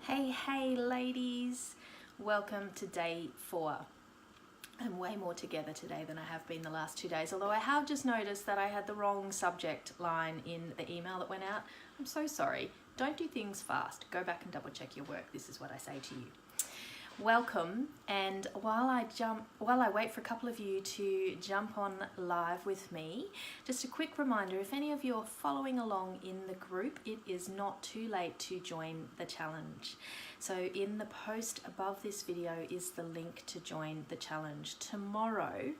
Hey ladies, welcome to day 4. I'm way more together today than I have been the last 2 days, although I have just noticed that I had the wrong subject line in the email that went out. I'm so sorry. Don't do things fast. Go back and double check your work. This is what I say to you. Welcome, and while I wait for a couple of you to jump on live with me, just a quick reminder, if any of you are following along in the group, it is not too late to join the challenge. So in the post above this video is the link to join the challenge. Tomorrow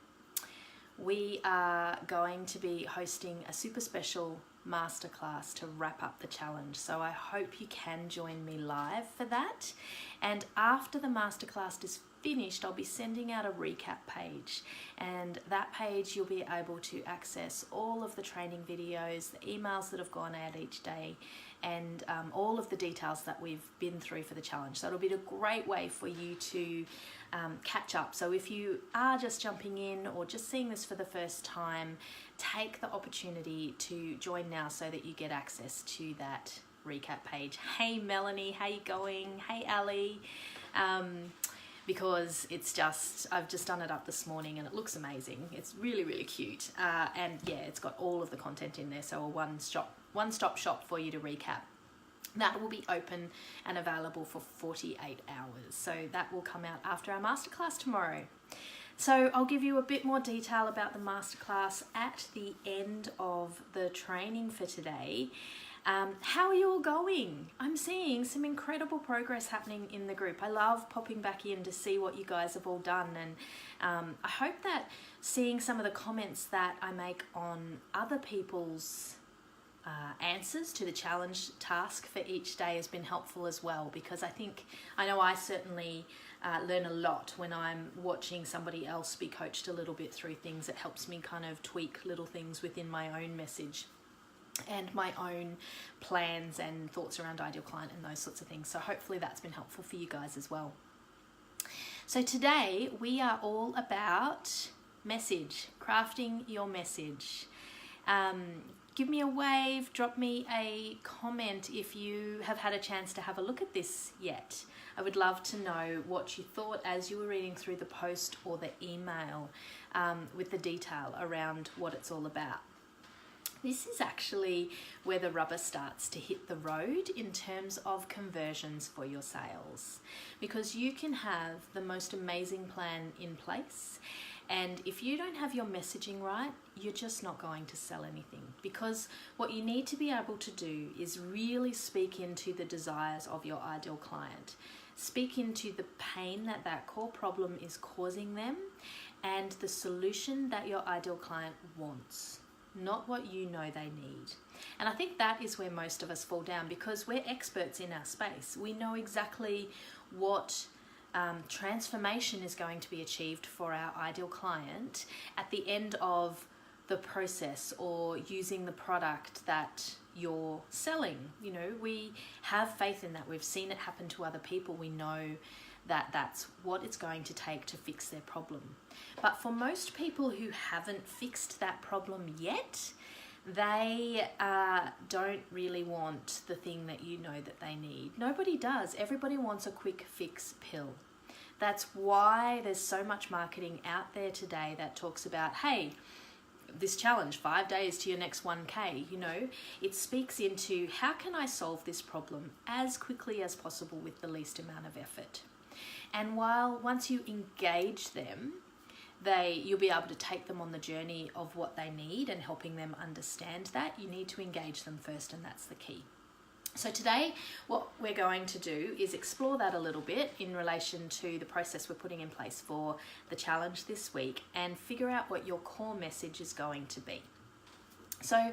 we are going to be hosting a super special masterclass to wrap up the challenge, so I hope you can join me live for that. And after the masterclass is finished, I'll be sending out a recap page, and that page you'll be able to access all of the training videos, the emails that have gone out each day, and all of the details that we've been through for the challenge. So it'll be a great way for you to catch up. So if you are just jumping in or just seeing this for the first time, take the opportunity to join now so that you get access to that recap page. Hey Melanie, how you going? Hey Ali. Because it's just, I've just done it up this morning and it looks amazing. It's really, really cute. And yeah, it's got all of the content in there. So a one-stop shop for you to recap. That will be open and available for 48 hours. So that will come out after our masterclass tomorrow. So I'll give you a bit more detail about the masterclass at the end of the training for today. How are you all going? I'm seeing some incredible progress happening in the group. I love popping back in to see what you guys have all done, and I hope that seeing some of the comments that I make on other people's answers to the challenge task for each day has been helpful as well, because I know I certainly learn a lot when I'm watching somebody else be coached a little bit through things. It helps me kind of tweak little things within my own message and my own plans and thoughts around ideal client and those sorts of things. So hopefully that's been helpful for you guys as well. So today we are all about message, crafting your message. Give me a wave, drop me a comment if you have had a chance to have a look at this yet. I would love to know what you thought as you were reading through the post or the email with the detail around what it's all about. This is actually where the rubber starts to hit the road in terms of conversions for your sales, because you can have the most amazing plan in place, and if you don't have your messaging right, you're just not going to sell anything, because what you need to be able to do is really speak into the desires of your ideal client, speak into the pain that that core problem is causing them, and the solution that your ideal client wants, not what you know they need. And I think that is where most of us fall down, because we're experts in our space. We know exactly what transformation is going to be achieved for our ideal client at the end of the process or using the product that you're selling. You know, we have faith in that. We've seen it happen to other people. We know that that's what it's going to take to fix their problem. But for most people who haven't fixed that problem yet, they don't really want the thing that you know that they need. Nobody does. Everybody wants a quick fix pill. That's why there's so much marketing out there today that talks about, hey, this challenge, 5 days to your next 1K, you know, it speaks into how can I solve this problem as quickly as possible with the least amount of effort. And once you engage them, you'll be able to take them on the journey of what they need and helping them understand that. You need to engage them first, and that's the key. So today, what we're going to do is explore that a little bit in relation to the process we're putting in place for the challenge this week, and figure out what your core message is going to be. So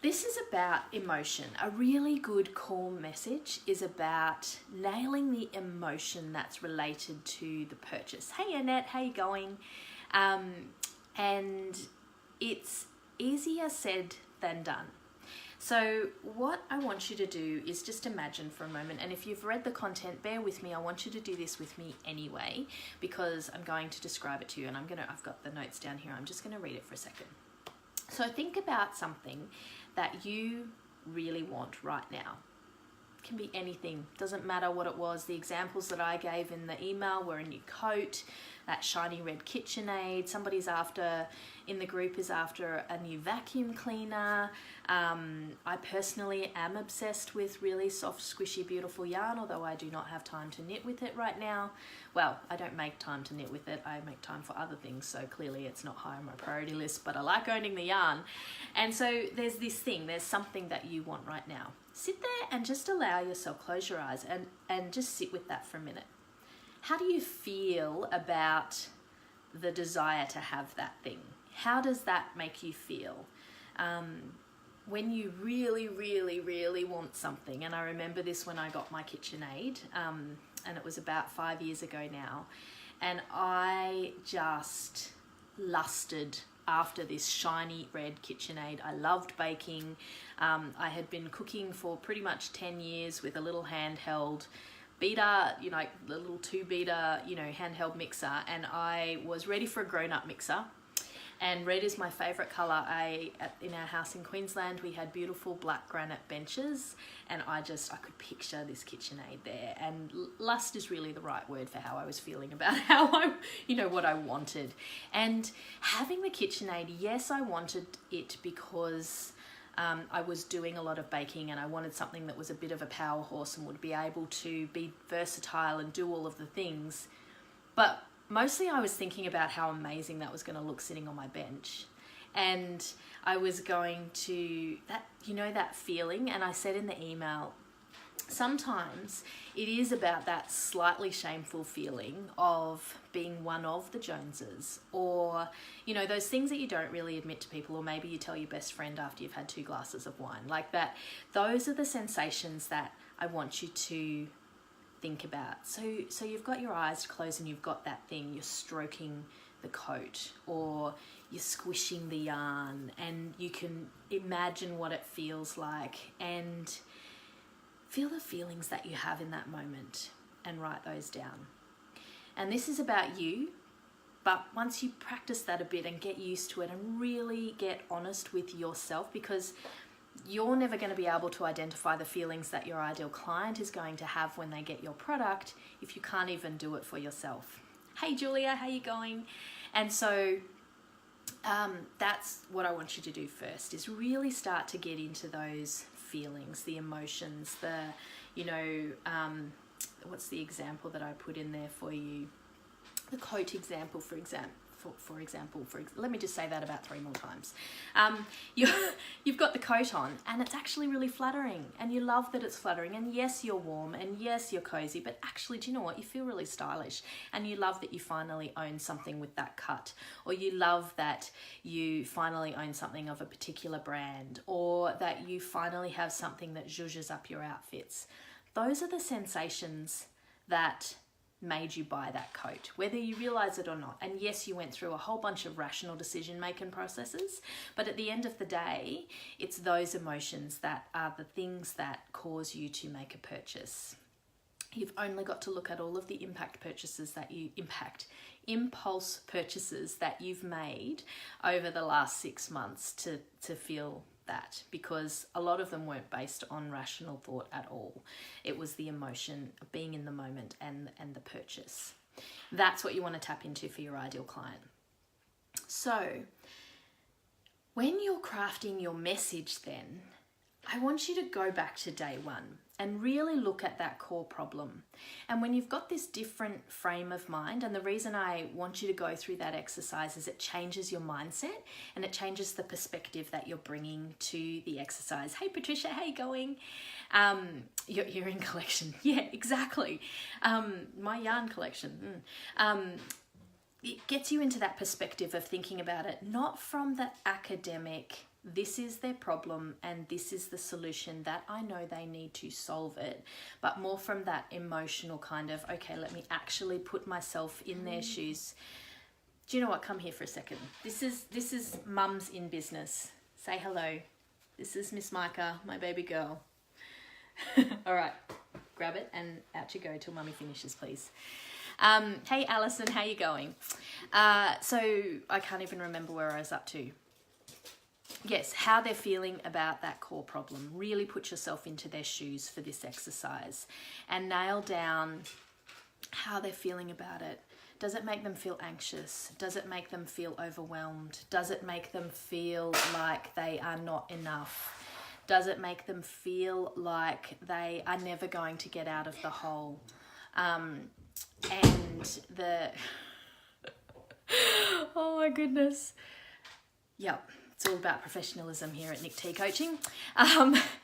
this is about emotion. A really good core message is about nailing the emotion that's related to the purchase. Hey Annette, how you going? And it's easier said than done. So what I want you to do is just imagine for a moment, and if you've read the content, bear with me. I want you to do this with me anyway, because I'm going to describe it to you, and I've got the notes down here. I'm just going to read it for a second. So think about something that you really want right now. It can be anything, doesn't matter what it was. The examples that I gave in the email were a new coat, that shiny red KitchenAid, somebody's in the group is after a new vacuum cleaner. I personally am obsessed with really soft, squishy, beautiful yarn, although I do not have time to knit with it right now. Well, I don't make time to knit with it, I make time for other things, so clearly it's not high on my priority list, but I like owning the yarn. And so there's this thing, there's something that you want right now. Sit there and just allow yourself, close your eyes and just sit with that for a minute. How do you feel about the desire to have that thing? How does that make you feel? When you really, really, really want something, and I remember this when I got my KitchenAid, and it was about 5 years ago now, and I just lusted after this shiny red KitchenAid. I loved baking. I had been cooking for pretty much 10 years with a little handheld beater, you know, like the little 2-beater, you know, handheld mixer, and I was ready for a grown-up mixer. And red is my favorite color. In our house in Queensland, we had beautiful black granite benches, and I could picture this KitchenAid there. And lust is really the right word for how I was feeling about what I wanted. And having the KitchenAid, yes, I wanted it because I was doing a lot of baking, and I wanted something that was a bit of a power horse and would be able to be versatile and do all of the things. But mostly I was thinking about how amazing that was going to look sitting on my bench. And I was going to, that feeling, and I said in the email, sometimes it is about that slightly shameful feeling of being one of the Joneses, or, those things that you don't really admit to people, or maybe you tell your best friend after you've had 2 glasses of wine, like that. Those are the sensations that I want you to think about. So you've got your eyes closed and you've got that thing, you're stroking the coat or you're squishing the yarn, and you can imagine what it feels like and feel the feelings that you have in that moment and write those down. And this is about you, but once you practice that a bit and get used to it and really get honest with yourself, because you're never going to be able to identify the feelings that your ideal client is going to have when they get your product if you can't even do it for yourself. Hey Julia, how you going? And so that's what I want you to do first, is really start to get into those feelings, the emotions, what's the example that I put in there for you? The coat example, for example, let me just say that about 3 more times. You've got the coat on, and it's actually really flattering, and you love that it's flattering, and yes, you're warm, and yes, you're cozy, but actually, do you know what? You feel really stylish, and you love that you finally own something with that cut, or you love that you finally own something of a particular brand, or that you finally have something that zhuzhes up your outfits. Those are the sensations that made you buy that coat, whether you realize it or not. And yes, you went through a whole bunch of rational decision-making processes, but at the end of the day, it's those emotions that are the things that cause you to make a purchase. You've only got to look at all of the impulse purchases that you've made over the last 6 months to feel that, because a lot of them weren't based on rational thought at all. It was the emotion of being in the moment and the purchase. That's what you want to tap into for your ideal client. So when you're crafting your message, then I want you to go back to day one and really look at that core problem. And when you've got this different frame of mind, and the reason I want you to go through that exercise is it changes your mindset and it changes the perspective that you're bringing to the exercise. Hey Patricia, how you going? Your earring collection. Yeah, exactly. My yarn collection. It gets you into that perspective of thinking about it, not from the academic, this is their problem and this is the solution that I know they need to solve it, but more from that emotional kind of, okay, let me actually put myself in their shoes. Do you know what? Come here for a second. This is Mums in Business. Say hello. This is Miss Micah, my baby girl. All right, grab it and out you go till Mummy finishes, please. Hey Alison, how you going? So I can't even remember where I was up to. yes, how they're feeling about that core problem. Really put yourself into their shoes for this exercise and nail down how they're feeling about it. Does it make them feel anxious? Does it make them feel overwhelmed? Does it make them feel like they are not enough? Does it make them feel like they are never going to get out of the hole? And the... oh my goodness. Yep, it's all about professionalism here at Nick T Coaching.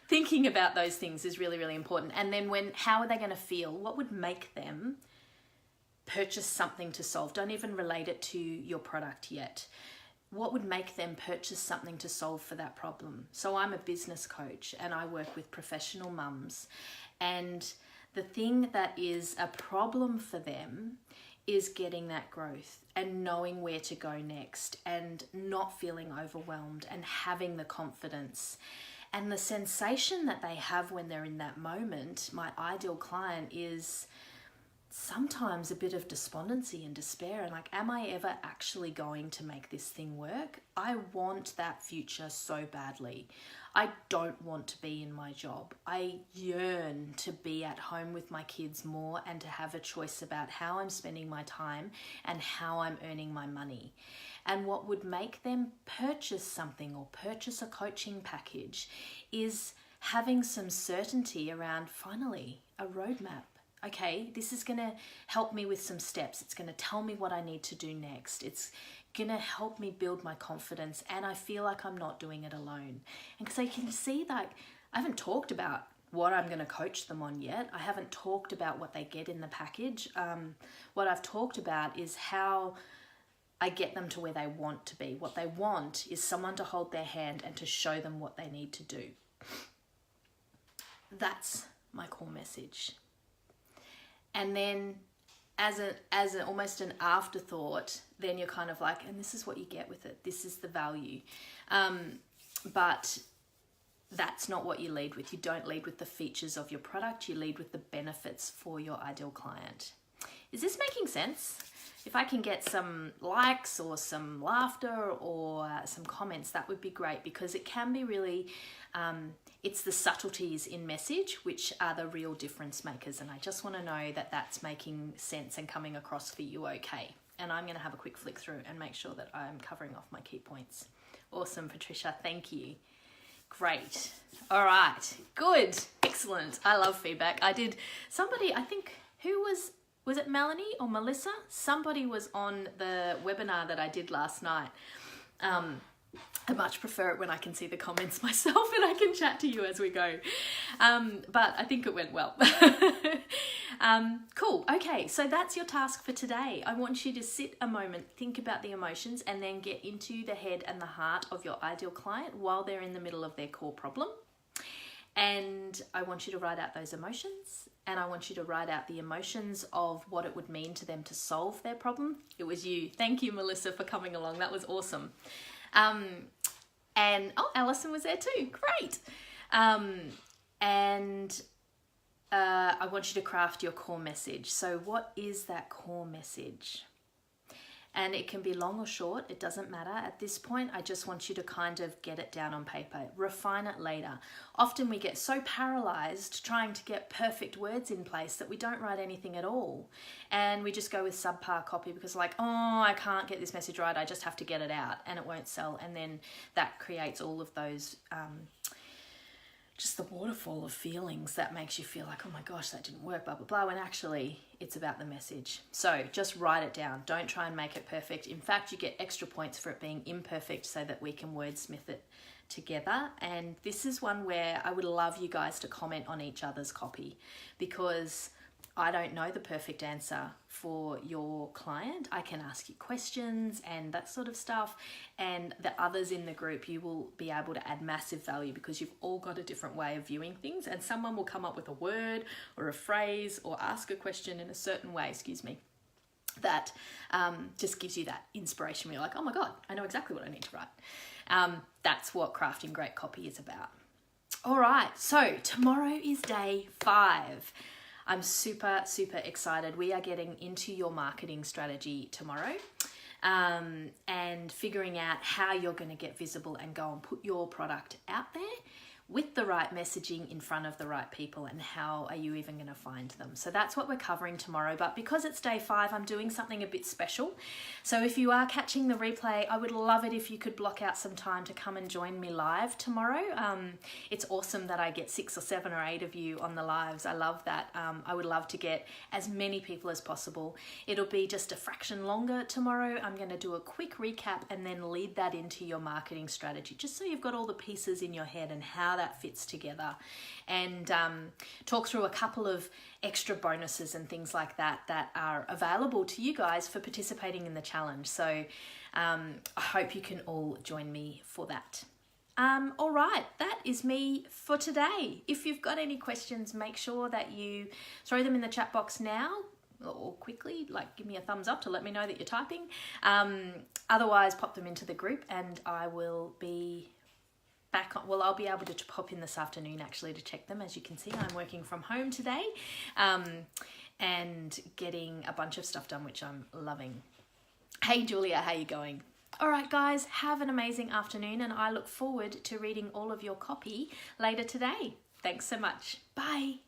Thinking about those things is really, really important. And then how are they going to feel? What would make them purchase something to solve? Don't even relate it to your product yet. What would make them purchase something to solve for that problem? So I'm a business coach and I work with professional mums, and the thing that is a problem for them is getting that growth and knowing where to go next and not feeling overwhelmed and having the confidence. And the sensation that they have when they're in that moment, my ideal client, is sometimes a bit of despondency and despair, and like, am I ever actually going to make this thing work? I want that future so badly. I don't want to be in my job. I yearn to be at home with my kids more and to have a choice about how I'm spending my time and how I'm earning my money. And what would make them purchase something or purchase a coaching package is having some certainty around, finally, a roadmap. Okay, this is going to help me with some steps. It's going to tell me what I need to do next. It's going to help me build my confidence, and I feel like I'm not doing it alone. And because I can see, like, I haven't talked about what I'm going to coach them on yet. I haven't talked about what they get in the package. What I've talked about is how I get them to where they want to be. What they want is someone to hold their hand and to show them what they need to do. That's my core message. And then as almost an afterthought, then you're kind of like, and this is what you get with it. This is the value. But that's not what you lead with. You don't lead with the features of your product. You lead with the benefits for your ideal client. Is this making sense? If I can get some likes or some laughter or some comments, that would be great, because it can be really, it's the subtleties in message which are the real difference makers. And I just want to know that that's making sense and coming across for you okay. And I'm going to have a quick flick through and make sure that I'm covering off my key points. Awesome, Patricia. Thank you. Great. All right. Good. Excellent. I love feedback. I think, who was it Melanie or Melissa? Somebody was on the webinar that I did last night. I much prefer it when I can see the comments myself and I can chat to you as we go. But I think it went well. Cool. Okay, so that's your task for today. I want you to sit a moment, think about the emotions, and then get into the head and the heart of your ideal client while they're in the middle of their core problem. And I want you to write out those emotions, and I want you to write out the emotions of what it would mean to them to solve their problem. It was you. Thank you, Melissa, for coming along. That was awesome. And Alison was there too. Great. I want you to craft your core message. So what is that core message? And it can be long or short, it doesn't matter. At this point, I just want you to kind of get it down on paper, refine it later. Often we get so paralyzed trying to get perfect words in place that we don't write anything at all. And we just go with subpar copy because like, oh, I can't get this message right, I just have to get it out, and it won't sell. And then that creates all of those, just the waterfall of feelings that makes you feel like, oh my gosh, that didn't work, blah, blah, blah, when actually it's about the message. So just write it down. Don't try and make it perfect. In fact, you get extra points for it being imperfect so that we can wordsmith it together. And this is one where I would love you guys to comment on each other's copy, because I don't know the perfect answer for your client. I can ask you questions and that sort of stuff. And the others in the group, you will be able to add massive value because you've all got a different way of viewing things. And someone will come up with a word or a phrase or ask a question in a certain way, that just gives you that inspiration where you're like, oh my God, I know exactly what I need to write. That's what crafting great copy is about. All right, so tomorrow is day 5. I'm super, super excited. We are getting into your marketing strategy tomorrow. and figuring out how you're going to get visible and go and put your product out there with the right messaging in front of the right people, and how are you even going to find them. So that's what we're covering tomorrow. But because it's day 5, I'm doing something a bit special. So if you are catching the replay, I would love it if you could block out some time to come and join me live tomorrow. It's awesome that I get 6 or 7 or 8 of you on the lives. I love that. I would love to get as many people as possible. It'll be just a fraction longer tomorrow. I'm going to do a quick recap and then lead that into your marketing strategy, just so you've got all the pieces in your head and how that fits together, and talk through a couple of extra bonuses and things like that that are available to you guys for participating in the challenge. So I hope you can all join me for that. All right, that is me for today. If you've got any questions, make sure that you throw them in the chat box now, or quickly, like give me a thumbs up to let me know that you're typing. Otherwise, pop them into the group and I will be back on. Well, I'll be able to pop in this afternoon actually to check them. As you can see, I'm working from home today and getting a bunch of stuff done, which I'm loving. Hey Julia, how you going? All right guys, have an amazing afternoon, and I look forward to reading all of your copy later today. Thanks so much. Bye.